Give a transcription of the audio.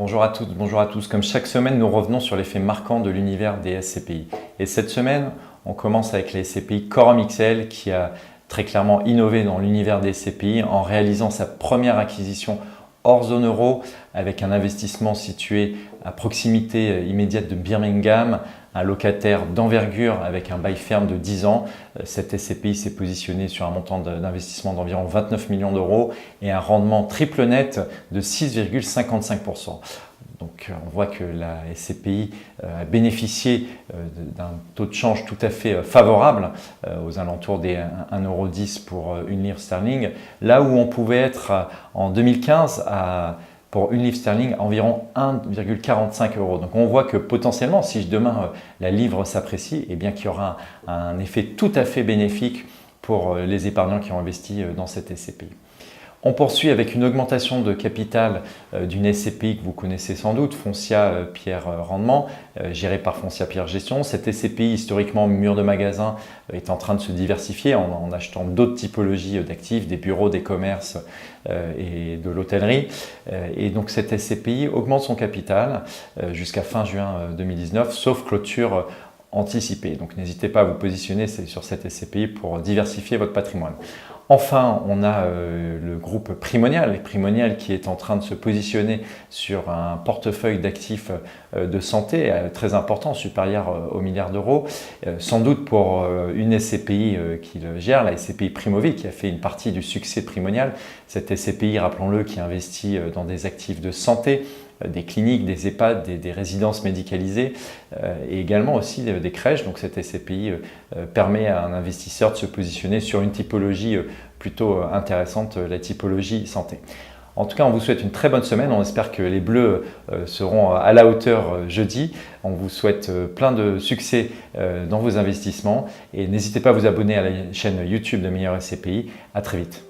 Bonjour à toutes, bonjour à tous. Comme chaque semaine, nous revenons sur les faits marquants de l'univers des SCPI. Et cette semaine, on commence avec les SCPI Quorum XL qui a très clairement innové dans l'univers des SCPI en réalisant sa première acquisition hors zone euro avec un investissement situé à proximité immédiate de Birmingham, un locataire d'envergure avec un bail ferme de 10 ans. Cette SCPI s'est positionnée sur un montant d'investissement d'environ 29 millions d'euros et un rendement triple net de 6,55%. Donc on voit que la SCPI a bénéficié d'un taux de change tout à fait favorable, aux alentours des 1,10 € pour une livre sterling, là où on pouvait être en 2015 pour une livre sterling environ 1,45 €. Donc on voit que potentiellement, si demain la livre s'apprécie, eh bien qu'il y aura un effet tout à fait bénéfique pour les épargnants qui ont investi dans cette SCPI. On poursuit avec une augmentation de capital d'une SCPI que vous connaissez sans doute, Foncia Pierre Rendement, gérée par Foncia Pierre Gestion. Cette SCPI, historiquement mur de magasin, est en train de se diversifier en achetant d'autres typologies d'actifs, des bureaux, des commerces et de l'hôtellerie. Et donc cette SCPI augmente son capital jusqu'à fin juin 2019, sauf clôture anticipée. Donc n'hésitez pas à vous positionner sur cette SCPI pour diversifier votre patrimoine. Enfin, on a le groupe Primonial qui est en train de se positionner sur un portefeuille d'actifs de santé très important, supérieur au milliard d'euros, sans doute pour une SCPI qu'il gère, la SCPI Primovie, qui a fait une partie du succès de Primonial. Cette SCPI, rappelons-le, qui investit dans des actifs de santé, des cliniques, des EHPAD, des résidences médicalisées et également aussi des crèches. Donc cette SCPI permet à un investisseur de se positionner sur une typologie plutôt intéressante, la typologie santé. En tout cas, on vous souhaite une très bonne semaine. On espère que les Bleus seront à la hauteur jeudi. On vous souhaite plein de succès dans vos investissements et n'hésitez pas à vous abonner à la chaîne YouTube de Meilleur SCPI. À très vite.